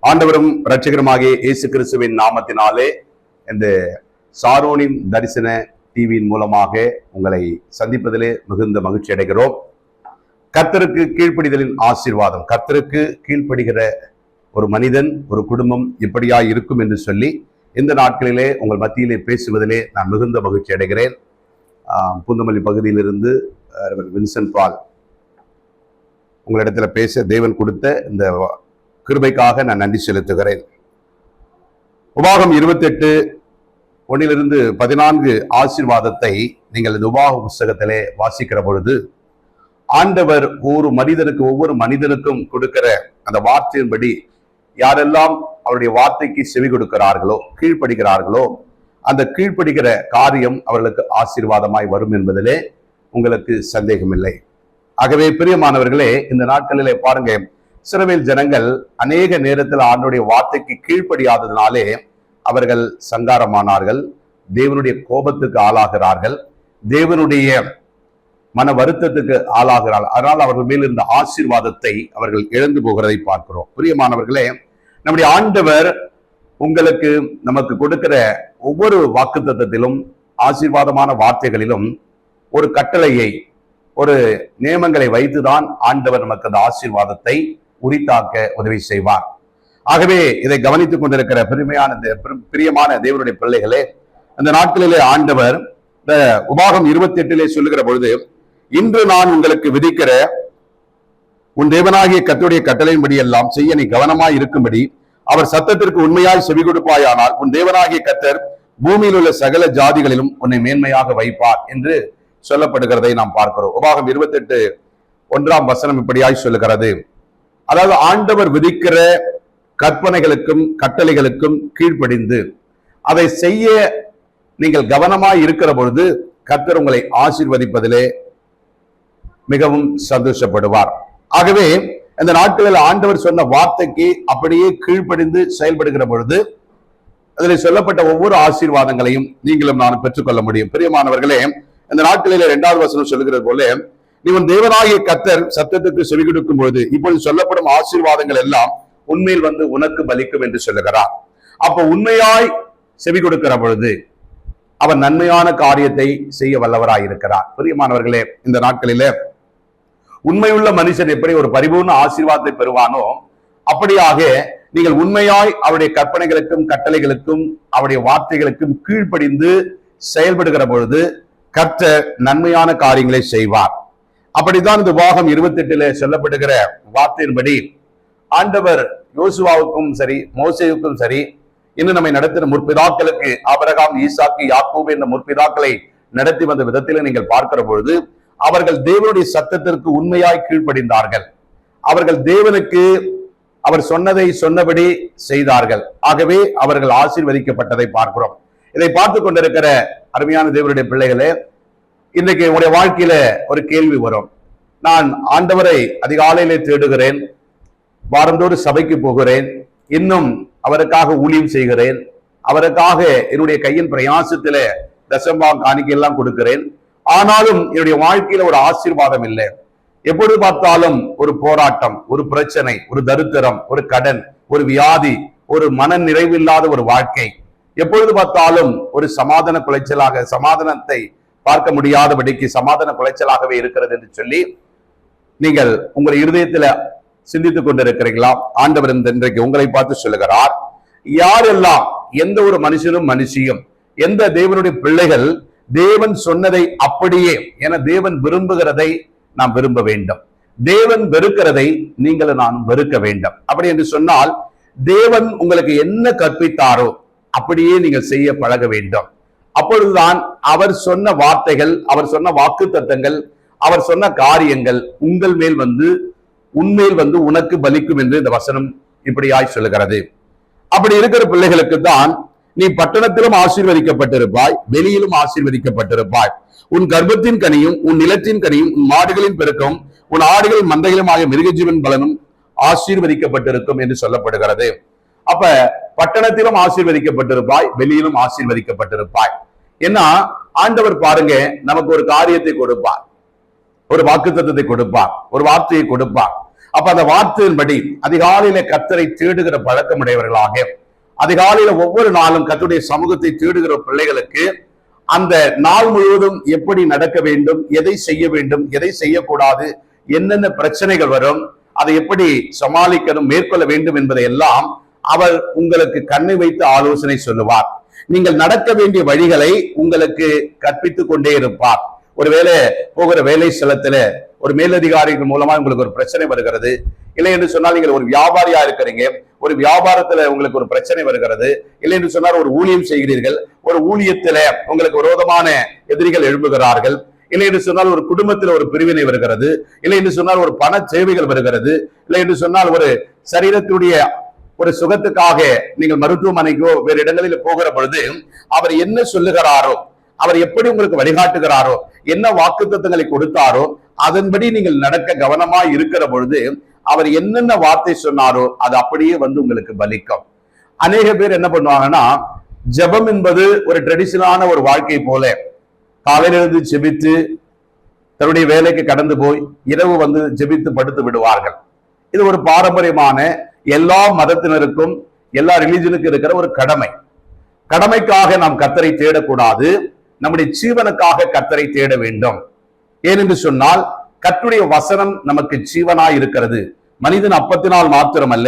ஆண்டவரும் இரட்சகருமாகிய இயேசு கிறிஸ்துவின் நாமத்தினாலே இந்த சாரோனின் தரிசன டிவியின் மூலமாக உங்களை சந்திப்பதிலே மிகுந்த மகிழ்ச்சி அடைகிறோம். கர்த்தருக்கு கீழ்ப்படிதலின் ஆசீர்வாதம். கர்த்தருக்கு கீழ்ப்படுகிற ஒரு மனிதன், ஒரு குடும்பம் இப்படியா இருக்கும் என்று சொல்லி இந்த நாட்களிலே உங்கள் மத்தியிலே பேசுவதிலே நான் மிகுந்த மகிழ்ச்சி அடைகிறேன். பூந்தமல்லி பகுதியிலிருந்து வின்சென்ட் பால் உங்களிடத்துல பேச தேவன் கொடுத்த இந்த கிருபைக்காக நான் நன்றி செலுத்துகிறேன். உபாகம் 28:1-14 ஆசீர்வாதத்தை நீங்கள் இந்த உபாக புஸ்தகத்திலே வாசிக்கிற பொழுது ஆண்டவர் ஒவ்வொரு மனிதனுக்கும் கொடுக்கிற அந்த வார்த்தையின்படி யாரெல்லாம் அவருடைய வார்த்தைக்கு செவி கொடுக்கிறார்களோ, கீழ்ப்படுகிறார்களோ, அந்த கீழ்ப்படுகிற காரியம் அவர்களுக்கு ஆசீர்வாதமாய் வரும் என்பதிலே உங்களுக்கு சந்தேகமில்லை. ஆகவே பிரியமானவர்களே, இந்த நாட்களிலே பாருங்க, இஸ்ரவேல் ஜனங்கள் அநேக நேரத்தில் ஆண்டவருடைய வார்த்தைக்கு கீழ்ப்படியாததினாலே அவர்கள் சங்காரமானார்கள், தேவனுடைய கோபத்துக்கு ஆளாகிறார்கள், தேவனுடைய மன வருத்தத்துக்கு ஆளாகிறார்கள். அதனால் அவர்கள் மேல் இருந்த ஆசீர்வாதத்தை அவர்கள் இழந்து போகிறதை பார்க்கிறோம். பிரியமானவர்களே, நம்முடைய ஆண்டவர் நமக்கு கொடுக்கிற ஒவ்வொரு வாக்குத்தத்தத்திலும் ஆசீர்வாதமான வார்த்தைகளிலும் ஒரு கட்டளையை, ஒரு நியமங்களை வைத்துதான் ஆண்டவர் நமக்கு அந்த ஆசீர்வாதத்தை உரித்தாக்க உதவி செய்வார். ஆகவே இதை கவனித்துக் கொண்டிருக்கிற பிரியமான தேவனுடைய பிள்ளைகளே, அந்த நாட்களிலே ஆண்டவர் இந்த உபாகம் 28 சொல்லுகிற பொழுது, இன்று நான் உங்களுக்கு விதிக்கிற உன் தேவனாகிய கர்த்தருடைய கட்டளையின்படி எல்லாம் செய்ய நீ கவனமாய் இருக்கும்படி அவர் சத்தத்திற்கு உண்மையாய் செவி கொடுப்பாயானால் உன் தேவனாகிய கர்த்தர் பூமியில் உள்ள சகல ஜாதிகளிலும் உன்னை மேன்மையாக வைப்பார் என்று சொல்லப்படுகிறதை நாம் பார்க்கிறோம். உபாகம் 28:1 இப்படியாய் சொல்லுகிறது. அதாவது ஆண்டவர் விதிக்கிற கற்பனைகளுக்கும் கட்டளைகளுக்கும் கீழ்ப்படிந்து அதை செய்ய நீங்கள் கவனமாய் இருக்கிற பொழுது கர்த்தர் உங்களை ஆசீர்வதிப்பதிலே மிகவும் சந்தோஷப்படுவார். ஆகவே இந்த நாட்களில் ஆண்டவர் சொன்ன வார்த்தைக்கு அப்படியே கீழ்ப்படிந்து செயல்படுகிற பொழுது அதில் சொல்லப்பட்ட ஒவ்வொரு ஆசீர்வாதங்களையும் நீங்களும் நான் பெற்றுக்கொள்ள முடியும். பிரியமானவர்களே, இந்த நாட்களில் 2வது வசனம் சொல்லுகிறது போல, நீ உன் தேவனாகிய கர்த்தர் சத்தத்துக்கு செவி கொடுக்கும் பொழுது இப்பொழுது சொல்லப்படும் ஆசீர்வாதங்கள் எல்லாம் உண்மையில் உனக்கு பலிக்கும் என்று சொல்லுகிறார். அப்ப உண்மையாய் செவி கொடுக்கிற பொழுது அவர் நன்மையான காரியத்தை செய்ய வல்லவராய் இருக்கிறார். பிரியமானவர்களே, இந்த நாட்களிலே உண்மையுள்ள மனுஷன் எப்படி ஒரு பரிபூர்ண ஆசீர்வாதத்தை பெறுவானோ, அப்படியாக நீங்கள் உண்மையாய் அவருடைய கற்பனைகளுக்கும் கட்டளைகளுக்கும் அவருடைய வார்த்தைகளுக்கும் கீழ்ப்படிந்து செயல்படுகிற பொழுது கர்த்தர் நன்மையான காரியங்களை செய்வார். அப்படித்தான் இந்த உபாகம் 28 சொல்லப்படுகிற வார்த்தையின்படி ஆண்டவர் யோசுவாவுக்கும் சரி, மோசேவுக்கும் சரி, இன்னும் நம்மை நடத்தின முற்பிதாக்களுக்கு ஆபிரகாம், ஈசாக்கு, யாக்கோபு என்ற முற்பிதாக்களை நடத்தி வந்த விதத்திலே நீங்கள் பார்க்கிற பொழுது அவர்கள் தேவனுடைய சத்தத்திற்கு உண்மையாய் கீழ்ப்படிந்தார்கள். அவர்கள் தேவனுக்கு அவர் சொன்னதை சொன்னபடி செய்தார்கள். ஆகவே அவர்கள் ஆசீர்வதிக்கப்பட்டதை பார்க்கிறோம். இதை பார்த்து கொண்டிருக்கிற அருமையான தேவனுடைய பிள்ளைகளே, இன்றைக்கு உங்களுடைய வாழ்க்கையில ஒரு கேள்வி வரும். நான் ஆண்டவரை அதிகாலையிலே தேடுகிறேன், வாரந்தோடு சபைக்கு போகிறேன், இன்னும் அவருக்காக ஊழியம் செய்கிறேன், அவருக்காக என்னுடைய கையின் பிரயாசத்தில தசம்பாகம் காணிக்கை எல்லாம் கொடுக்கிறேன், ஆனாலும் என்னுடைய வாழ்க்கையில ஒரு ஆசீர்வாதம் இல்லை. எப்பொழுது பார்த்தாலும் ஒரு போராட்டம், ஒரு பிரச்சனை, ஒரு தரித்திரம், ஒரு கடன், ஒரு வியாதி, ஒரு மன நிறைவில்லாத ஒரு வாழ்க்கை, எப்பொழுது பார்த்தாலும் ஒரு சமாதான குலைச்சலாக, சமாதானத்தை பார்க்க முடியாதபடிக்கு சமாதான குலைச்சலாகவே இருக்கிறது என்று சொல்லி நீங்கள் உங்கள் இருதயத்துல சிந்தித்துக் கொண்டிருக்கிறீர்களா? ஆண்டவர் இன்றைக்கு உங்களை பார்த்து சொல்லுகிறார், யாரெல்லாம், எந்த ஒரு மனுஷனும் மனுஷியும், எந்த தேவனுடைய பிள்ளைகள் தேவன் சொன்னதை அப்படியே, என தேவன் விரும்புகிறதை நாம் விரும்ப வேண்டும், தேவன் வெறுக்கிறதை நீங்களும் நானும் வெறுக்க வேண்டும். அப்படி என்று சொன்னால் தேவன் உங்களுக்கு என்ன கற்பித்தாரோ அப்படியே நீங்கள் செய்ய பழக வேண்டும். அப்பொழுதுதான் அவர் சொன்ன வார்த்தைகள், அவர் சொன்ன வாக்கு தத்தங்கள், அவர் சொன்ன காரியங்கள் உங்கள் மேல் உண்மையில் உனக்கு பலிக்கும் என்று இந்த வசனம் இப்படியாய் சொல்லுகிறது. அப்படி இருக்கிற பிள்ளைகளுக்கு தான் நீ பட்டணத்திலும் ஆசீர்வதிக்கப்பட்டிருப்பாய், வெளியிலும் ஆசீர்வதிக்கப்பட்டிருப்பாய். உன் கர்ப்பத்தின் கனியும் உன் நிலத்தின் கனியும் உன் மாடுகளின் பெருக்கம் உன் ஆடுகளின் மந்தைகளும் ஆகிய மிருகஜீவன் பலனும் ஆசீர்வதிக்கப்பட்டிருக்கும் என்று சொல்லப்படுகிறது. அப்ப பட்டணத்திலும் ஆசீர்வதிக்கப்பட்டிருப்பாய், வெளியிலும் ஆசீர்வதிக்கப்பட்டிருப்பாய். ஏன்னா ஆண்டவர் பாருங்க, நமக்கு ஒரு காரியத்தை கொடுப்பார், ஒரு வாக்குத்தத்தத்தை கொடுப்பார், ஒரு வார்த்தையை கொடுப்பார். அப்ப அந்த வார்த்தையின்படி அதிகாலையில கர்த்தரை தேடுகிற பழக்கமுடையவர்களாக, அதிகாலையில ஒவ்வொரு நாளும் கர்த்தருடைய சமூகத்தை தேடுகிற பிள்ளைகளுக்கு அந்த நாள் முழுவதும் எப்படி நடக்க வேண்டும், எதை செய்ய வேண்டும், எதை செய்யக்கூடாது, என்னென்ன பிரச்சனைகள் வரும், அதை எப்படி சமாளிக்கணும், மேற்கொள்ள வேண்டும் என்பதை எல்லாம் அவர் உங்களுக்கு கண்ணை வைத்து ஆலோசனை சொல்லுவார். நீங்கள் நடக்க வேண்டிய வழிகளை உங்களுக்கு கற்பித்துக் கொண்டே இருப்பார். ஒருவேளை போகிற வேலை ஸ்தலத்துல ஒரு மேலதிகாரிகள் மூலமா உங்களுக்கு ஒரு பிரச்சனை வருகிறது, இல்லை என்று சொன்னால் நீங்கள் ஒரு வியாபாரியா இருக்கிறீங்க, ஒரு வியாபாரத்துல உங்களுக்கு ஒரு பிரச்சனை வருகிறது, இல்லை என்று சொன்னால் ஒரு ஊழியம் செய்கிறீர்கள், ஒரு ஊழியத்துல உங்களுக்கு விரோதமான எதிரிகள் எழும்புகிறார்கள், இல்லை என்று சொன்னால் ஒரு குடும்பத்தில் ஒரு பிரிவினை வருகிறது, இல்லை என்று சொன்னால் ஒரு பண சேவைகள் வருகிறது, இல்லை என்று சொன்னால் ஒரு சரீரத்துடைய ஒரு சுகத்துக்காக நீங்கள் மருத்துவமனைக்கோ வேறு இடங்களில் போகிற பொழுது அவர் என்ன சொல்லுகிறாரோ, அவர் எப்படி உங்களுக்கு வழிகாட்டுகிறாரோ, என்ன வாக்குத்தத்தங்களை கொடுத்தாரோ அதன்படி நீங்கள் நடக்க கவனமா இருக்கிற பொழுது அவர் என்னென்ன வார்த்தை சொன்னாரோ அது அப்படியே வந்து உங்களுக்கு பலிக்கும். அநேக பேர் என்ன பண்ணுவாங்கன்னா, ஜெபம் என்பது ஒரு ட்ரெடிஷனலான ஒரு வாழ்க்கை போல காலையிலிருந்து ஜெபித்து தன்னுடைய வேலைக்கு கடந்து போய் இரவு வந்து ஜெபித்து படுத்து விடுவார்கள். இது ஒரு பாரம்பரியமான எல்லா மதத்தினருக்கும் எல்லா ரிலீஜனுக்கும் இருக்கிற ஒரு கடமை. கடமைக்காக நாம் கர்த்தரை தேடக்கூடாது, நம்முடைய ஜீவனுக்காக கர்த்தரை தேட வேண்டும். ஏனென்று சொன்னால் கர்த்தருடைய வசனம் நமக்கு ஜீவனாய் இருக்கிறது. மனிதன் அப்பத்தினால் மாத்திரமல்ல,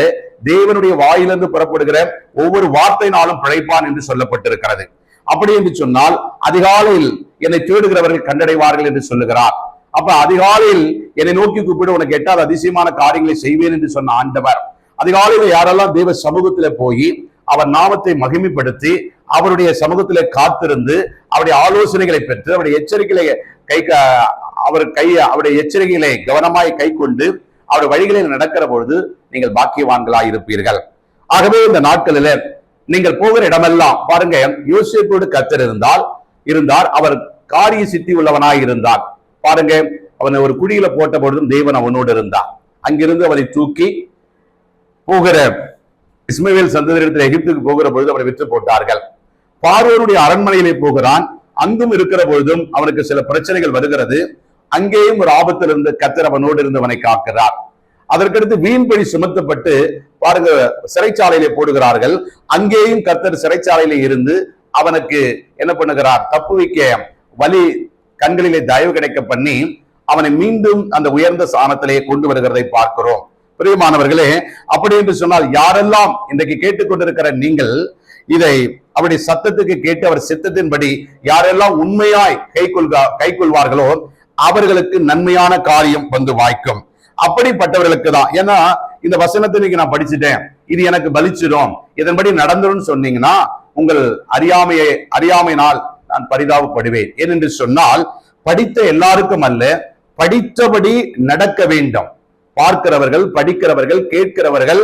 தேவனுடைய வாயிலிருந்து புறப்படுகிற ஒவ்வொரு வார்த்தையினாலும் பிழைப்பான் என்று சொல்லப்பட்டிருக்கிறது. அப்படி என்று சொன்னால் அதிகாலையில் என்னை தேடுகிறவர்கள் கண்டடைவார்கள் என்று சொல்லுகிறார். அப்ப அதிகாலையில் என்னை நோக்கி கூப்பிடு, உனக்கு எட்டாவது அதிசயமான காரியங்களை செய்வேன் என்று சொன்ன ஆண்டவர், அதிகாலையில யாரெல்லாம் தேவ சமூகத்தில போய் அவர் நாமத்தை மகிமைப்படுத்தி அவருடைய சமூகத்திலே காத்திருந்து அவருடைய ஆலோசனைகளை பெற்று அவருடைய எச்சரிக்கைகளை அவருடைய எச்சரிக்கைகளை கவனமாய் கை கொண்டு அவருடைய வழிகளில் நடக்கிற பொழுது நீங்கள் பாக்கியவான்களாய் இருப்பீர்கள். ஆகவே இந்த நாட்களில நீங்கள் போகிற இடமெல்லாம் பாருங்க, யோசேப்போடு கர்த்தர் இருந்தார், அவர் காரிய சித்தி உள்ளவனாய் இருந்தார். பாருங்க, அவனை ஒரு குழியில போட்ட பொழுதும் தேவன் அவனோடு இருந்தார். அங்கிருந்து அவனை தூக்கி போகிற இஸ்மவேல் சந்ததியிடத்தில் எகிப்துக்கு போகிற பொழுது அவனை விற்று போட்டார்கள். பார்வோனுடைய அரண்மனையிலே போகிறான், அங்கும் இருக்கிற பொழுதும் அவனுக்கு சில பிரச்சனைகள் வருகிறது. அங்கேயும் ஒரு ஆபத்தில் இருந்து கர்த்தர் அவனோடு இருந்து அவனை காக்கிறார். அதற்கடுத்து வீண்படி சுமத்தப்பட்டு பாருங்க சிறைச்சாலையிலே போடுகிறார்கள். அங்கேயும் கர்த்தர் சிறைச்சாலையிலே இருந்து அவனுக்கு என்ன பண்ணுகிறார், தப்பு வைக்க வலி கண்களிலே தயவு கிடைக்க பண்ணி அவனை மீண்டும் அந்த உயர்ந்த ஸ்தானத்திலே கொண்டு வருகிறதை பார்க்கிறோம். பிரியமானவர்களே, அப்படி என்று சொன்னால் யாரெல்லாம் இன்றைக்கு கேட்டுக்கொண்டிருக்கிற நீங்கள் இதை அவருடைய சத்தத்துக்கு கேட்டு அவர் சித்தத்தின்படி யாரெல்லாம் உண்மையாய் கைக்கொள்வார்களோ அவர்களுக்கு நன்மையான காரியம் வந்து வாய்க்கும். அப்படிப்பட்டவர்களுக்கு தான். ஏன்னா இந்த வசனத்தை இன்னைக்கு நான் படிச்சுட்டேன், இது எனக்கு பலிச்சிடும், இதன்படி நடந்துடும் சொன்னீங்கன்னா உங்கள் அறியாமையினால் நான் பரிதாபப்படுவேன். ஏனென்று சொன்னால் படித்த எல்லாருக்கும் அல்ல, படித்தபடி நடக்க வேண்டும். பார்க்கிறவர்கள், படிக்கிறவர்கள், கேட்கிறவர்கள்,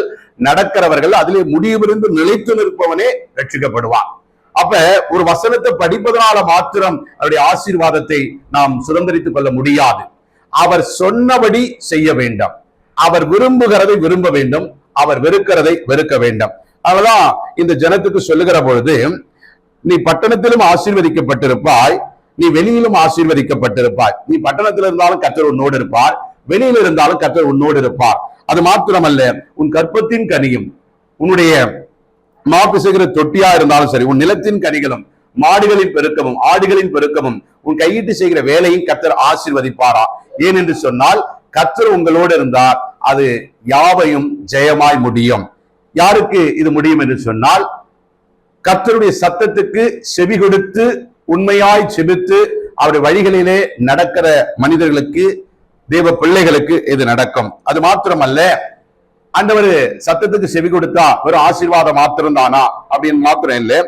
நடக்கிறவர்கள், அதிலே முடிவிருந்து நிலைத்து நிற்பவனே ரட்சிக்கப்படுவான். அப்ப ஒரு வசனத்தை படிப்பதனால மாத்திரம் அவருடைய ஆசீர்வாதத்தை நாம் சுதந்திரித்துக் கொள்ள முடியாது. அவர் சொன்னபடி செய்ய வேண்டும். அவர் விரும்புகிறதை விரும்ப வேண்டும், அவர் வெறுக்கிறதை வெறுக்க வேண்டும். அதனாலதான் இந்த ஜனத்துக்கு சொல்லுகிற பொழுது, நீ பட்டணத்திலும் ஆசீர்வதிக்கப்பட்டிருப்பாய், நீ வெளியிலும் ஆசீர்வதிக்கப்பட்டிருப்பாய். நீ பட்டணத்தில் இருந்தாலும் கர்த்தர் உன்னோடு இருப்பார், வெளியில் இருந்தாலும் கர்த்தர் உன்னோடு இருப்பார். அது மாத்திரமல்ல, உன் கற்பத்தின் கனியும் உன்னுடைய மாப்பிசைகிற தொட்டியா இருந்தாலும் சரி, உன் நிலத்தின் கனிகளும் மாடுகளின் பெருக்கமும் ஆடுகளின் பெருக்கமும் உன் கையிட்டு செய்கிற வேலையும் கர்த்தர் ஆசீர்வதிப்பாரா. ஏனென்று சொன்னால் கர்த்தர் உங்களோடு இருந்தார், அது யாவையும் ஜெயமாய் முடியும். யாருக்கு இது முடியும் என்று சொன்னால், கர்த்தருடைய சத்தத்துக்கு செவி கொடுத்து உண்மையாய் செபித்து அவருடைய வழிகளிலே நடக்கிற மனிதர்களுக்கு, தேவ பிள்ளைகளுக்கு இது நடக்கும். அது மாத்திரமல்ல, ஆண்டவர் சத்தத்துக்கு செவி கொடுத்தா வெறும் ஆசீர்வாதம் மாத்திரம் தானா அப்படின்னு மாத்திரம் இல்லை,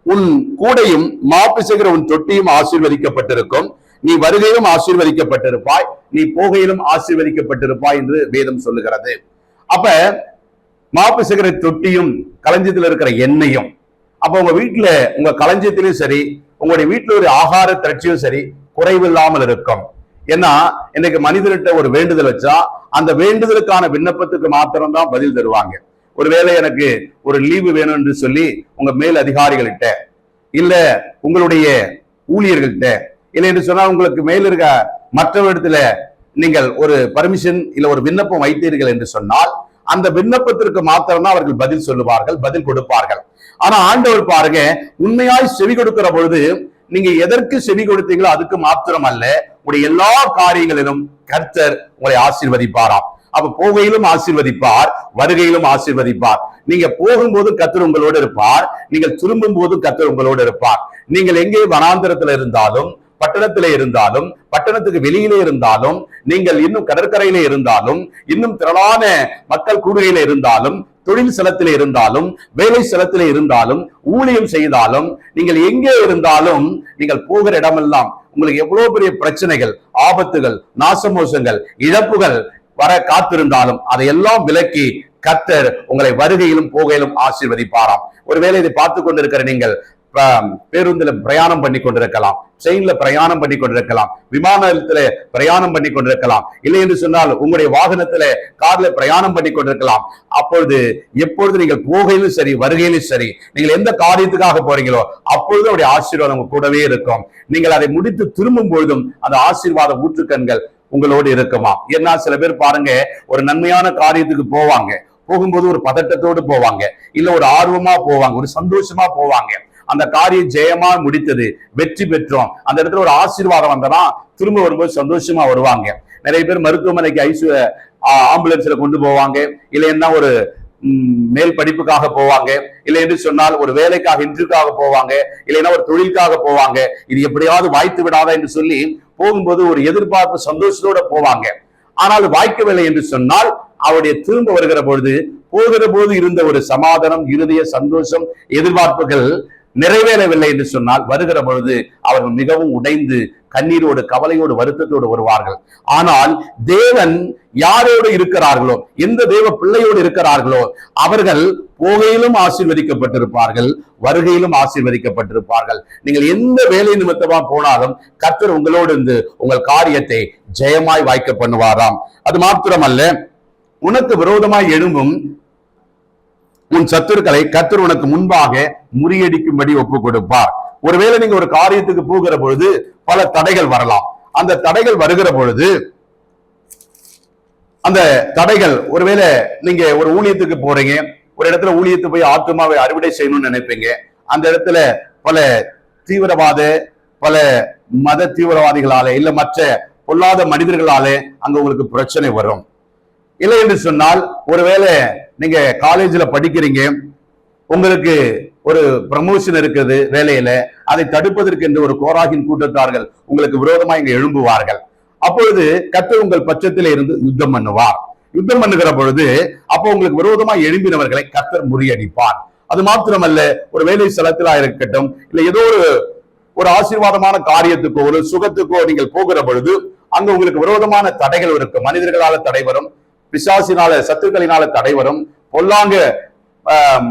உன் கூடையும் மாப்பிசைகிற உன் தொட்டியும் ஆசீர்வதிக்கப்பட்டிருக்கும், நீ வருகையிலும் ஆசீர்வதிக்கப்பட்டிருப்பாய், நீ போகையிலும் ஆசீர்வதிக்கப்பட்டிருப்பாய் என்று வேதம் சொல்லுகிறது. அப்ப மாப்பிசைகிற தொட்டியும் களஞ்சியத்தில் இருக்கிற எண்ணெயும், அப்ப உங்க வீட்டுல உங்க களஞ்சியத்திலும் சரி, உங்களுடைய வீட்டுல ஒரு ஆகார திரட்சியும் சரி குறைவில்லாமல் இருக்கும். ஏன்னா இன்னைக்கு மனிதர்கிட்ட ஒரு வேண்டுதல் வச்சா அந்த வேண்டுதலுக்கான விண்ணப்பத்துக்கு மாத்திரம்தான் பதில் தருவாங்க. ஒருவேளை எனக்கு ஒரு லீவு வேணும் என்று சொல்லி உங்க மேல் அதிகாரிகள்கிட்ட, இல்ல உங்களுடைய ஊழியர்கள்கிட்ட, இல்லை என்று சொன்னா உங்களுக்கு மேல இருக்க மற்றவரிடத்துல நீங்கள் ஒரு பர்மிஷன் இல்ல ஒரு விண்ணப்பம் வைத்தீர்கள் என்று சொன்னால் அந்த விண்ணப்பத்திற்கு மாத்திரம்தான் அவர்கள் பதில் சொல்லுவார்கள், பதில் கொடுப்பார்கள். ஆனா ஆண்டவர் பாருங்க, உண்மையாய் செவி கொடுக்கிற பொழுது நீங்க எதற்கு செவி கொடுத்தீங்களோ அதுக்கு மாத்திரம் அல்ல, உங்களுடைய எல்லா காரியங்களிலும் கர்த்தர் உங்களை ஆசீர்வதிப்பாராம். அப்ப போகையிலும் ஆசீர்வதிப்பார், வருகையிலும் ஆசீர்வதிப்பார். நீங்க போகும்போதும் கர்த்தர் உங்களோடு இருப்பார், நீங்கள் திரும்பும் போதும் கர்த்தர் உங்களோடு இருப்பார். நீங்கள் எங்கே வனாந்தரத்துல இருந்தாலும், பட்டணத்திலே இருந்தாலும், பட்டணத்துக்கு வெளியிலே இருந்தாலும், நீங்கள் இன்னும் கடற்கரையிலே இருந்தாலும், இன்னும் திரளான மக்கள் கூடுகையில இருந்தாலும், தொழில் ஸ்தலத்திலே இருந்தாலும், வேலை ஸ்தலத்திலே இருந்தாலும், ஊழியம் செய்தாலும், நீங்கள் எங்கே இருந்தாலும், நீங்கள் போகிற இடமெல்லாம் உங்களுக்கு எவ்வளவு பெரிய பிரச்சனைகள், ஆபத்துகள், நாசமோசங்கள், இழப்புகள் வர காத்திருந்தாலும் அதையெல்லாம் விலக்கி கர்த்தர் உங்களை வருகையிலும் போகையிலும் ஆசீர்வதிப்பாராம். ஒருவேளை இதை பார்த்து கொண்டிருக்கிற நீங்கள் பேருந்துல பிரயாணம் பண்ணி கொண்டிருக்கலாம், ட்ரெயின்ல பிரயாணம் பண்ணி கொண்டிருக்கலாம், விமானத்துல பிரயாணம் பண்ணி கொண்டிருக்கலாம், இல்லை என்று சொன்னால் உங்களுடைய வாகனத்துல கார்ல பிரயாணம் பண்ணி கொண்டிருக்கலாம். அப்பொழுது எப்பொழுது நீங்கள் போகையிலும் சரி வருகையிலும் சரி, நீங்கள் எந்த காரியத்துக்காக போறீங்களோ அப்பொழுது அவருடைய ஆசீர்வாதம் கூடவே இருக்கும். நீங்கள் அதை முடித்து திரும்பும் பொழுதும் அந்த ஆசீர்வாத ஊற்றுக்கண்கள் உங்களோடு இருக்குமா? ஏன்னா சில பேர் பாருங்க, ஒரு நன்மையான காரியத்துக்கு போவாங்க, போகும்போது ஒரு பதட்டத்தோடு போவாங்க, இல்ல ஒரு ஆர்வமா போவாங்க, ஒரு சந்தோஷமா போவாங்க. அந்த காரியம் ஜெயமா முடித்தது, வெற்றி பெற்றோம், அந்த இடத்துல ஒரு ஆசீர்வாதம் வந்தனா திரும்ப வரும்போது சந்தோஷமா வருவாங்க. நிறைய பேர் மருத்துவமனைக்கு ஆம்புலன்ஸ்ல கொண்டு போவாங்க, இல்லைன்னா ஒரு மேல் படிப்புக்காக போவாங்க, இல்லை என்று சொன்னால் ஒரு வேலைக்காக இன்டர்வியூக்காக போவாங்க, இல்லைன்னா ஒரு தொழிலுக்காக போவாங்க. இது எப்படியாவது வாய்த்து விடாதா என்று சொல்லி போகும்போது ஒரு எதிர்பார்ப்பு சந்தோஷத்தோட போவாங்க. ஆனால் வாய்க்கவில்லை என்று சொன்னால் அவருடைய திரும்ப வருகிற பொழுது, போகிற போது இருந்த ஒரு சமாதானம், இருதய சந்தோஷம், எதிர்பார்ப்புகள் நிறைவேறவில்லை என்று சொன்னால் வருகிற பொழுது அவர்கள் மிகவும் உடைந்து கண்ணீரோடு, கவலையோடு, வருத்தத்தோடு வருவார்கள். ஆனால் தேவன் யாரோடு இருக்கிறார்களோ, எந்த தேவ பிள்ளையோடு இருக்கிறார்களோ அவர்கள் போகையிலும் ஆசீர்வதிக்கப்பட்டிருப்பார்கள், வருகையிலும் ஆசீர்வதிக்கப்பட்டிருப்பார்கள். நீங்கள் எந்த வேலை நிமித்தமா போனாலும் கர்த்தர் உங்களோடு இருந்து உங்கள் காரியத்தை ஜெயமாய் வாய்க்க பண்ணுவாராம். அது மாத்திரமல்ல, உனக்கு விரோதமாய் எழும்பும் உன் சத்துருக்களை கர்த்தர் உனக்கு முன்பாக முறியடிக்கும்படி ஒப்பு கொடுப்பார். ஒருவேளை நீங்க ஒரு காரியத்துக்கு போகிற பொழுது பல தடைகள் வரலாம். அந்த தடைகள் வருகிற பொழுது, அந்த தடைகள், ஒருவேளை நீங்க ஒரு ஊழியத்துக்கு போறீங்க, ஒரு இடத்துல ஊழியத்தை போய் ஆத்துமாவை அறுவடை செய்யணும்னு நினைப்பீங்க. அந்த இடத்துல பல தீவிரவாத, பல மத தீவிரவாதிகளாலே இல்ல மற்ற பொல்லாத மனிதர்களாலே அங்க உங்களுக்கு பிரச்சனை வரும். இல்லை என்று சொன்னால், ஒருவேளை நீங்க காலேஜ்ல படிக்கிறீங்க, உங்களுக்கு ஒரு ப்ரமோஷன் இருக்குது வேலையில, அதை தடுப்பதற்கு என்று ஒரு கோராகின் கூட்டத்தார்கள் உங்களுக்கு விரோதமா இங்க எழும்புவார்கள். அப்பொழுது கர்த்தர் உங்கள் பட்சத்திலே இருந்து யுத்தம் பண்ணுவார். யுத்தம் பண்ணுகிற பொழுது அப்போ உங்களுக்கு விரோதமா எழும்பினவர்களை கர்த்தர் முறியடிப்பார். அது மாத்திரமல்ல, ஒரு வேலை ஸ்தலத்திலா இருக்கட்டும், இல்ல ஏதோ ஒரு ஆசீர்வாதமான காரியத்துக்கோ ஒரு சுகத்துக்கோ நீங்கள் போகிற பொழுது அங்க உங்களுக்கு விரோதமான தடைகள் இருக்கும். மனிதர்களால தடை வரும், பிசாசினால, சத்துக்களினால தடை வரும், பொல்லாங்க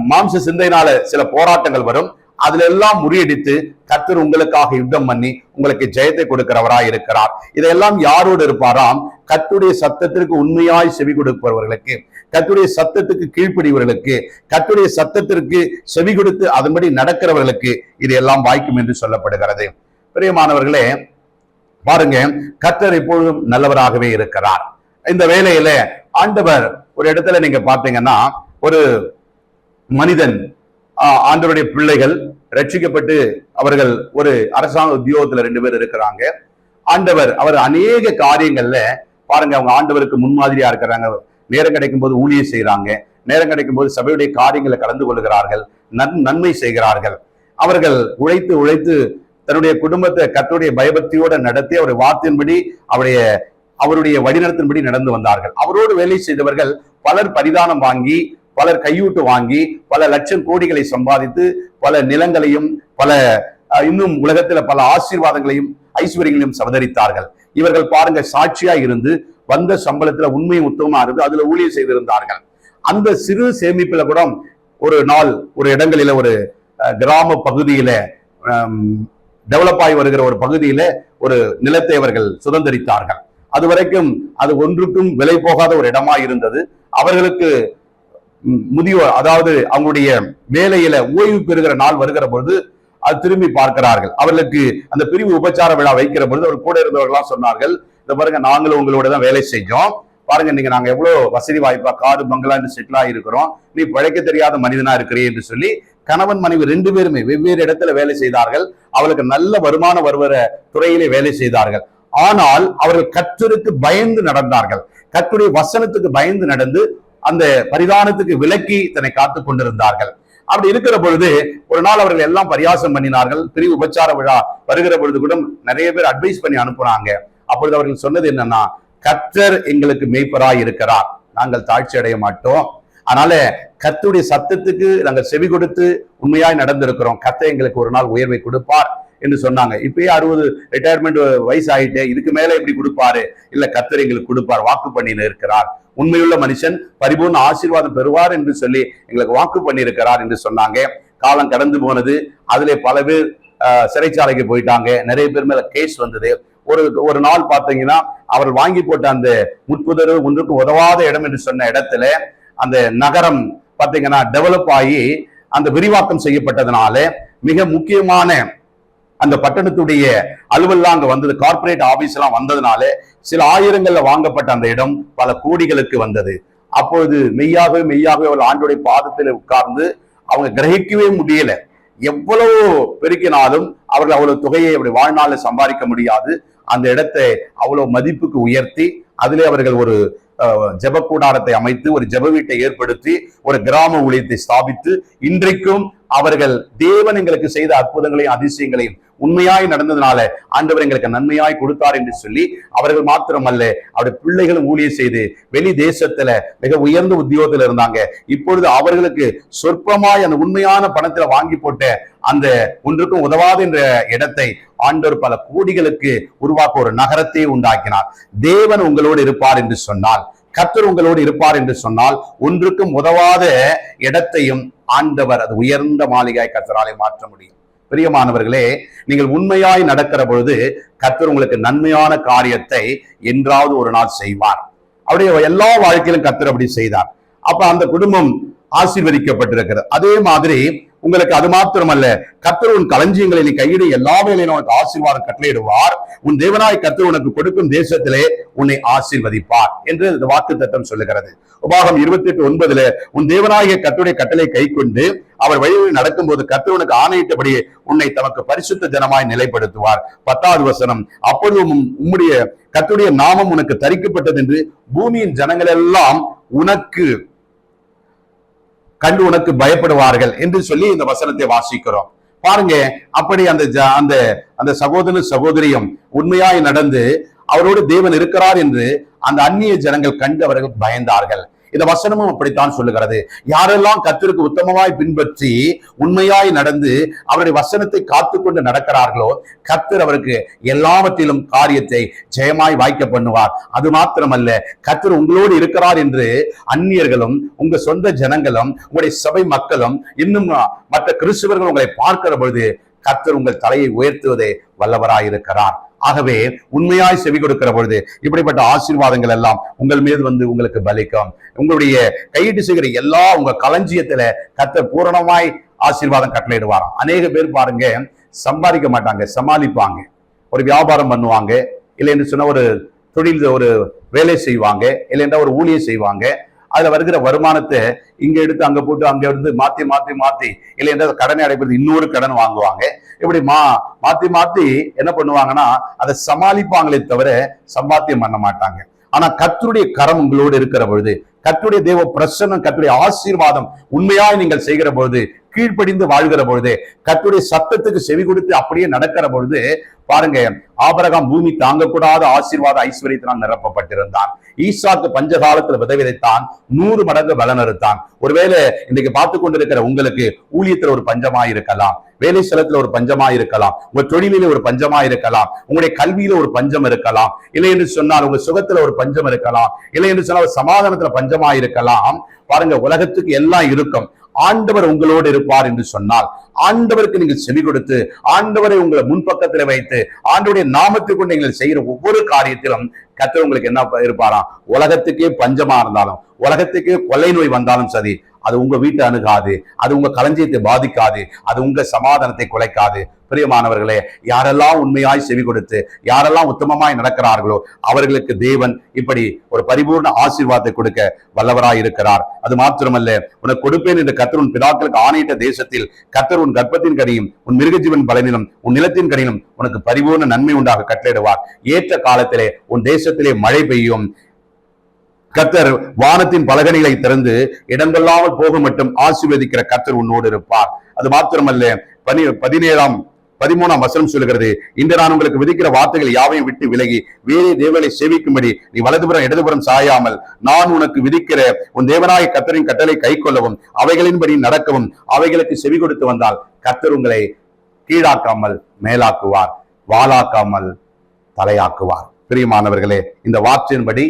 மாம்ச சிந்தையினால சில போராட்டங்கள் வரும். அதுல எல்லாம் முறியடித்து கர்த்தர் உங்களுக்காக யுத்தம் பண்ணி உங்களுக்கு ஜெயத்தை கொடுக்கிறவராய் இருக்கிறார். இதெல்லாம் யாரோடு இருப்பாராம்? கர்த்தருடைய சத்தத்திற்கு உண்மையாய் செவி கொடுப்பவர்களுக்கு, கர்த்தருடைய சத்தத்துக்கு கீழ்ப்படிவர்களுக்கு, கர்த்தருடைய சத்தத்திற்கு செவி கொடுத்து அதன்படி நடக்கிறவர்களுக்கு இது எல்லாம் வாய்க்கும் என்று சொல்லப்படுகிறது. பிரியமானவர்களே, பாருங்க, கர்த்தர் எப்பொழுதும் நல்லவராகவே இருக்கிறார். இந்த வேளையில ஆண்டவர் ஒரு இடத்துல நீங்க பாத்தீங்கன்னா, ஒரு மனிதன், ஆண்டவருடைய பிள்ளைகள் ரட்சிக்கப்பட்டு அவர்கள் ஒரு அரசாங்க உத்தியோகத்துல 2 பேர் இருக்கிறாங்க. ஆண்டவர் அவர் அநேக காரியங்கள்ல பாருங்க, அவங்க ஆண்டவருக்கு முன்மாதிரியா இருக்கிறாங்க. நேரம் கிடைக்கும் போது ஊழியம் செய்யறாங்க, நேரம் கிடைக்கும் போது சபையுடைய காரியங்களை கலந்து கொள்கிறார்கள், நன்மை செய்கிறார்கள். அவர்கள் உழைத்து உழைத்து தன்னுடைய குடும்பத்தை கர்த்தருடைய பயபக்தியோட நடத்தி அவருடைய வார்த்தையின்படி அவருடைய வழிநடத்தின்படி நடந்து வந்தார்கள். அவரோடு வேலை செய்தவர்கள் பலர் பரிதானம் வாங்கி, பலர் கையூட்டு வாங்கி, பல லட்சம் கோடிகளை சம்பாதித்து பல நிலங்களையும் பல இன்னும் உலகத்துல பல ஆசீர்வாதங்களையும் ஐஸ்வர்யங்களையும் சவதரித்தார்கள். இவர்கள் பாருங்க, சாட்சியா இருந்து வந்த சம்பளத்துல உண்மையும் உத்தமமா இருந்து அதுல ஊழியம் செய்திருந்தார்கள். அந்த சிறு சேமிப்புல கூட ஒரு நாள் ஒரு இடங்களில, ஒரு கிராம பகுதியில, டெவலப் ஆகி வருகிற ஒரு பகுதியில ஒரு நிலத்தை அவர்கள் சுதந்திரித்தார்கள். அது வரைக்கும் அது ஒன்றுக்கும் விலை போகாத ஒரு இடமா இருந்தது. அவர்களுக்கு முதியோர், அதாவது அவங்களுடைய வேலையில ஓய்வு பெறுகிற நாள் வருகிற பொழுது அது திரும்பி பார்க்கிறார்கள். அவர்களுக்கு அந்த பிரிவு உபச்சார விழா வைக்கிற பொழுது அவர் கூட இருந்தவர்களாம் சொன்னார்கள், இந்த பாருங்க நாங்களும் உங்களோட தான் வேலை செஞ்சோம், பாருங்க நீங்க நாங்க எவ்வளவு வசதி வாய்ப்பா காடு பங்களா செட்டில் ஆகிருக்கிறோம், நீ பிழைக்க தெரியாத மனிதனா இருக்கிறீ என்று சொல்லி கணவன் மனைவி 2 பேருமே வெவ்வேறு இடத்துல வேலை செய்தார்கள். அவளுக்கு நல்ல வருமானம் வருகிற துறையிலே வேலை செய்தார்கள். ஆனால் அவர்கள் கர்த்தருக்கு பயந்து நடந்தார்கள். கர்த்தருடைய வசனத்துக்கு பயந்து நடந்து அந்த பரிதானத்துக்கு விலக்கி தன்னை காத்துக் கொண்டிருந்தார்கள். அப்படி இருக்கிற பொழுது ஒரு நாள் அவர்கள் எல்லாம் பரியாசம் பண்ணினார்கள். பிரிவு உபச்சார விழா வருகிற பொழுது கூட நிறைய பேர் அட்வைஸ் பண்ணி அனுப்புறாங்க. அப்பொழுது அவர்கள் சொன்னது என்னன்னா, கர்த்தர் எங்களுக்கு மேய்ப்பராய் இருக்கிறார், நாங்கள் தாழ்ச்சி அடைய மாட்டோம், அதனால கர்த்தருடைய சத்தத்துக்கு நாங்கள் செவி கொடுத்து உண்மையாய் நடந்திருக்கிறோம், கர்த்தர் எங்களுக்கு ஒரு நாள் உயர்வை கொடுப்பார் என்று சொன்னாங்க. இப்பயே 60 ரிட்டையர்மெண்ட் வயசு ஆயிட்டு, இதுக்கு மேல எப்படி கொடுப்பாரு? இல்ல, கர்த்தர் எங்களுக்கு கொடுப்பார், வாக்கு பண்ணின்னு இருக்கிறார், உண்மையுள்ள மனுஷன் பரிபூர்ண ஆசீர்வாதம் பெறுவார் என்று சொல்லி எங்களுக்கு வாக்கு பண்ணி இருக்கிறார் என்று சொன்னாங்க. காலம் கடந்து போனது. அதிலே பல பேர் சிறைச்சாலைக்கு போயிட்டாங்க. நிறைய பேர் மேல கேஸ் வந்தது. ஒரு நாள் பாத்தீங்கன்னா அவர் வாங்கி போட்ட அந்த முட்புதரு ஒன்றுக்கும் உதவாத இடம் என்று சொன்ன இடத்துல அந்த நகரம் பாத்தீங்கன்னா டெவலப் ஆகி அந்த விரிவாக்கம் செய்யப்பட்டதுனால மிக முக்கியமான அந்த பட்டணத்துடைய அலுவலாம் அங்க வந்தது, கார்பரேட் ஆபீஸ் எல்லாம் வந்ததுனால சில ஆயிரங்கள்ல வாங்கப்பட்ட அந்த இடம் பல கோடிகளுக்கு வந்தது. அப்பொழுது மெய்யாகவே அவர்கள் ஆண்டோடைய பாதத்தில் உட்கார்ந்து அவங்க கிரகிக்கவே முடியல. எவ்வளவு பெருக்கினாலும் அவர்கள் அவ்வளவு தொகையை அப்படி வாழ்நாளில் சம்பாதிக்க முடியாது. அந்த இடத்தை அவ்வளவு மதிப்புக்கு உயர்த்தி அதிலே அவர்கள் ஒரு ஜெப கூடாரத்தை அமைத்து, ஒரு ஜெப வீட்டை ஏற்படுத்தி, ஒரு கிராம ஊழியத்தை ஸ்தாபித்து, இன்றைக்கும் அவர்கள் தேவன் எங்களுக்கு செய்த அற்புதங்களையும் அதிசயங்களையும் உண்மையாய் நடந்ததுனால ஆண்டவர் எங்களுக்கு நன்மையாய் கொடுத்தார் என்று சொல்லி அவர்கள் மாத்திரமல்ல, அவருடைய பிள்ளைகளும் ஊழியம் செய்து வெளி தேசத்துல மிக உயர்ந்த உத்தியோகத்துல இருந்தாங்க. இப்பொழுது அவர்களுக்கு சொற்பமாய் அந்த உண்மையான பணத்துல வாங்கி போட்ட அந்த ஒன்றுக்கும் உதவாத என்ற இடத்தை ஆண்டவர் பல கோடிகளுக்கு உருவாக்க ஒரு நகரத்தை உண்டாக்கினார். தேவன் உங்களோடு இருப்பார் என்று சொன்னால், கர்த்தர் உங்களோடு இருப்பார் என்று சொன்னால், ஒன்றுக்கும் உதவாத இடத்தையும் ஆண்டவர் அது உயர்ந்த மாளிகாய் கர்த்தராலே மாற்ற முடியும். பிரியமானவர்களே, நீங்கள் உண்மையாய் நடக்கிற பொழுது கர்த்தர் உங்களுக்கு நன்மையான காரியத்தை என்றாவது ஒரு நாள் செய்வார். அவருடைய எல்லா வாழ்க்கையிலும் கர்த்தர் அப்படி செய்தார். அப்ப அந்த குடும்பம் ஆசீர்வதிக்கப்பட்டிருக்கிறது. அதே மாதிரி உங்களுக்கு அது மாத்திரமல்ல, கர்த்தர் உன் களஞ்சியங்களை நீ கையிட எல்லா வேலையிலும் உனக்கு ஆசீர்வாதம் கட்டளையிடுவார். உன் தேவனாய் கர்த்தர் உனக்கு கொடுக்கும் தேசத்திலே உன்னை ஆசீர்வதிப்பார் என்று இந்த வாக்குத்தத்தம் சொல்லுகிறது. உபாகம் 28:9 உன் தேவனாகிய கர்த்தருடைய கட்டளை கை கொண்டு அவர் வழியில் நடக்கும் போது கர்த்தர் உனக்கு ஆணையிட்டபடி உன்னை தமக்கு பரிசுத்த ஜனமாய் நிலைப்படுத்துவார். 10வது வசனம், அப்பொழுது உம்முடைய கர்த்தருடைய நாமம் உனக்கு தரிக்கப்பட்டது என்று பூமியின் ஜனங்கள் எல்லாம் உனக்கு கண்டு உனக்கு பயப்படுவார்கள் என்று சொல்லி இந்த வசனத்தை வாசிக்கிறோம். பாருங்க, அப்படி அந்த சகோதரனும் சகோதரியும் உண்மையாய் நடந்து அவரோடு தேவன் இருக்கிறார் என்று அந்த அந்நிய ஜனங்கள் கண்டு அவர்கள் பயந்தார்கள். இந்த வசனமும் அப்படித்தான் சொல்லுகிறது. யாரெல்லாம் கர்த்தருக்கு உத்தமமாய் பின்பற்றி உண்மையாய் நடந்து அவருடைய வசனத்தை காத்துக்கொண்டு நடக்கிறார்களோ, கர்த்தர் அவருக்கு எல்லாவற்றிலும் காரியத்தை ஜெயமாய் வாய்க்க பண்ணுவார். அது மாத்திரமல்ல, கர்த்தர் உங்களோடு இருக்கிறார் என்று அந்நியர்களும் உங்க சொந்த ஜனங்களும் உங்களுடைய சபை மக்களும் இன்னும் மற்ற கிறிஸ்தவர்கள் உங்களை பார்க்கிற பொழுது கர்த்தர் உங்கள் தலையை உயர்த்துவதே வல்லவராய் இருக்கிறார். ஆகவே உண்மையாய் செவி கொடுக்கிற பொழுது இப்படிப்பட்ட ஆசீர்வாதங்கள் எல்லாம் உங்கள் மீது வந்து உங்களுக்கு பலிக்கும். உங்களுடைய கையிட்டு செய்கிற எல்லா உங்க களஞ்சியத்துல கர்த்தர் பூரணமாய் ஆசீர்வாதம் கட்டளையிடுவாராம். அநேக பேர் பாருங்க, சம்பாதிக்க மாட்டாங்க, சமாளிப்பாங்க. ஒரு வியாபாரம் பண்ணுவாங்க, இல்லை என்று சொன்ன ஒரு தொழில் ஒரு வேலை செய்வாங்க, இல்லை என்றால் ஒரு ஊழியம் செய்வாங்க. அதுல வருகிற வருமானத்தை இங்க எடுத்து அங்க போட்டு அங்க இருந்து மாத்தி மாத்தி மாத்தி இல்லை என்றால் கடனை அடைப்பது இன்னொரு கடன் வாங்குவாங்க. இப்படி மாத்தி என்ன பண்ணுவாங்கன்னா அதை சமாளிப்பாங்களே தவிர சம்பாத்தியம் பண்ண மாட்டாங்க. ஆனா கர்த்தருடைய கரம் உங்களோடு இருக்கிற பொழுது, கர்த்தருடைய தேவ பிரசன்னம், கர்த்தருடைய ஆசீர்வாதம் உண்மையாய் நீங்கள் செய்கிற பொழுது, கீழ்ப்படிந்து வாழ்கிற பொழுது, கர்த்தருடைய சத்தத்துக்கு செவி கொடுத்து அப்படியே நடக்கிற பொழுது பாருங்க, ஆபிரகாம் பூமி தாங்கக்கூடாத ஆசீர்வாத ஐஸ்வர்யத்தினால் நிரப்பப்பட்டிருந்தான். ஈசாக்கு பஞ்ச காலத்துல விதை விதைத்தான், 100 மடங்கு பலன் அறுத்தான். ஒருவேளை இன்னைக்கு பார்த்து கொண்டிருக்கிற உங்களுக்கு ஊழியத்துல ஒரு பஞ்சமா இருக்கலாம், வேலை ஸ்தலத்துல ஒரு பஞ்சமா இருக்கலாம், உங்க தொழிலில ஒரு பஞ்சமா இருக்கலாம், உங்களுடைய கல்வியில ஒரு பஞ்சம் இருக்கலாம், இல்லை என்று சொன்னால் உங்க சுகத்துல ஒரு பஞ்சம் இருக்கலாம், இல்லை என்று சொன்னால் சமாதானத்துல பஞ்சமா இருக்கலாம். பாருங்க, உலகத்துக்கு எல்லாம் இருக்கும், ஆண்டவர் உங்களோடு இருப்பார் என்று சொன்னால், ஆண்டவருக்கு நீங்கள் செவி கொடுத்து ஆண்டவரை உங்களை முன்பக்கத்தில் வைத்து ஆண்டவருடைய நாமத்துக்கு நீங்கள் செய்கிற ஒவ்வொரு காரியத்திலும் கர்த்தர் உங்களுக்கு என்ன இருப்பாராம்? உலகத்துக்கே பஞ்சமா இருந்தாலும், உலகத்துக்கே கொள்ளை நோய் வந்தாலும் சரி, அது உங்க வீட்டை அணுகாது, அது உங்க களஞ்சியத்தை பாதிக்காது, அது உங்க சமாதானத்தை குலைக்காது. பிரியமானவர்களே, யாரெல்லாம் உண்மையாய் செவி கொடுத்து யாரெல்லாம் உத்தமமாய் நடக்கிறார்களோ அவர்களுக்கு தேவன் இப்படி ஒரு பரிபூர்ண ஆசீர்வாதத்தை கொடுக்க வல்லவராய் இருக்கிறார். அது மாத்திரமல்ல, உனக்கு கொடுப்பேன் என்று கர்த்தர் உன் பிதாக்களுக்கு ஆணையிட்ட தேசத்தில் கர்த்தர் உன் கர்ப்பத்தின் கனியும் உன் மிருகஜீவன் பலனிலும் உன் நிலத்தின் கனியிலும் உனக்கு பரிபூர்ண நன்மை உண்டாக கட்டளையிடுவார். ஏற்ற காலத்திலே உன் தேசத்திலே மழை பெய்யும். கர்த்தர் வானத்தின் பலகணிகளை திறந்து இடங்கொள்ளாமல் போக மட்டும் ஆசீர்வதிக்கிற கர்த்தர் உன்னோடு இருப்பார். அது மாத்திரமல்ல, 13ஆம் வசனம் சொல்லுகிறது, இன்று நான் உங்களுக்கு விதிக்கிற வார்த்தைகள் யாவையும் விட்டு விலகி வேறே தேவனை சேவிக்கும்படி நீ வலதுபுறம் இடதுபுறம் சாயாமல் நான் உனக்கு விதிக்கிற உன் தேவனாய கர்த்தரின் கட்டளை கை கொள்ளவும் அவைகளின்படி நடக்கவும் அவைகளுக்கு செவி கொடுத்து வந்தால் கர்த்தர் உங்களை கீழாக்காமல் மேலாக்குவார், வாளாக்காமல் தலையாக்குவார். பிரியமானவர்களே, இந்த வார்த்தையின்படி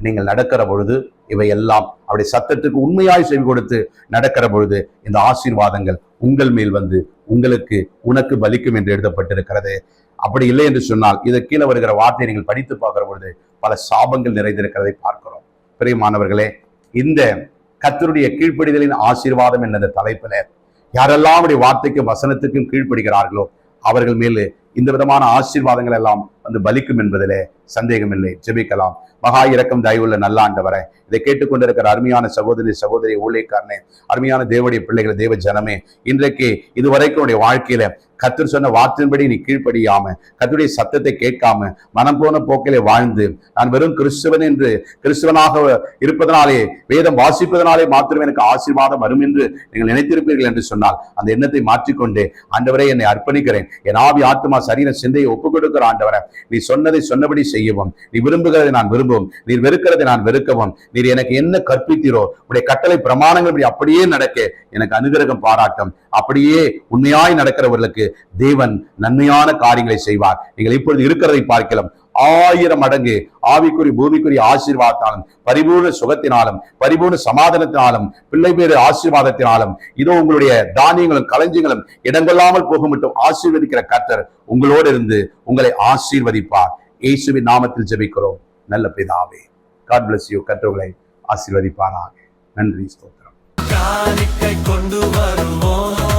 நீங்கள் நடக்கிற பொழுது இவை எல்லாம் அவருடைய சத்தத்துக்கு உண்மையாய் செவி கொடுத்து நடக்கிற பொழுது இந்த ஆசீர்வாதங்கள் உங்கள் மேல் வந்து உங்களுக்கு உனக்கு பலிக்கும் என்று எழுதப்பட்டிருக்கிறது. அப்படி இல்லை என்று சொன்னால் இதை கீழே வருகிற வார்த்தையை நீங்கள் படித்து பார்க்கிற பொழுது பல சாபங்கள் நிறைந்திருக்கிறதை பார்க்கிறோம். பிரியமானவர்களே, இந்த கர்த்தருடைய கீழ்ப்படிதலின் ஆசீர்வாதம் என்ற தலைப்பில யாரெல்லாம் அவருடைய வார்த்தைக்கும் வசனத்துக்கும் கீழ்ப்படுகிறார்களோ அவர்கள் மேலே இந்த விதமான ஆசீர்வாதங்கள் எல்லாம் வந்து பலிக்கும் என்பதிலே சந்தேகமில்லை. ஜெபிக்கலாம். மகா இரக்கம் தயவுள்ள நல்ல ஆண்டவரே, இதை கேட்டுக்கொண்டிருக்கிற அருமையான சகோதரி ஊழியக்காரனே, அருமையான தேவனுடைய பிள்ளைகளை, தேவ ஜனமே, இன்றைக்கு இதுவரைக்கும் உடைய வாழ்க்கையில கர்த்தர் சொன்ன வார்த்தையின்படி நீ கீழ்ப்படியாம கர்த்தருடைய சத்தத்தை கேட்காம மனம் போன போக்கிலே வாழ்ந்து நான் வெறும் கிறிஸ்துவன் என்று கிறிஸ்துவனாக இருப்பதனாலே வேதம் வாசிப்பதனாலே மாத்திரம் எனக்கு ஆசீர்வாதம் வரும் என்று நீங்கள் நினைத்திருப்பீர்கள் என்று சொன்னால் அந்த எண்ணத்தை மாற்றிக்கொண்டு ஆண்டவரே என்னை அர்ப்பணிக்கிறேன், என் ஆவி ஆத்மா சரீர சிந்தையை ஒப்புக் கொடுக்கிற ஆண்டவரே, நீ சொன்னதை சொன்னபடி செய்யவும், நீ விரும்புகிறதை நான் விரும்பவும், நீர் வெறுக்கிறதை நான் வெறுக்கவும், நீர் எனக்கு என்ன கற்பித்தீரோ உடைய கட்டளை பிரமாணங்கள் அப்படியே நடக்க எனக்கு அனுகிரகம் பாராட்டும். அப்படியே உண்மையாய் நடக்கிறவர்களுக்கு தேவன் நன்மையான காரியங்களை செய்வார். நீங்கள் இப்பொழுது இருக்கிறதை பார்க்கலாம் 1000 மடங்கு ஆவிக்குறி பூமிக்குரிய ஆசீர்வாதத்தாலும் பரிபூர்ண சுகத்தினாலும் பரிபூர்ண சமாதானத்தினாலும் பிள்ளை பேரு ஆசீர்வாதத்தினாலும் இதோ உங்களுடைய தானியங்களும் களஞ்சியங்களும் இடங்கொள்ளாமல் போக மட்டும் ஆசீர்வதிக்கிற கர்த்தர் உங்களோடு இருந்து உங்களை ஆசீர்வதிப்பார். இயேசுவின் நாமத்தில் ஜெபிக்கிறோம் நல்ல பிதாவே. God bless you. கர்த்தர்களை ஆசீர்வதிப்பாராக. நன்றி, ஸ்தோத்திரம். காணிக்கை கொண்டு வருவோம்.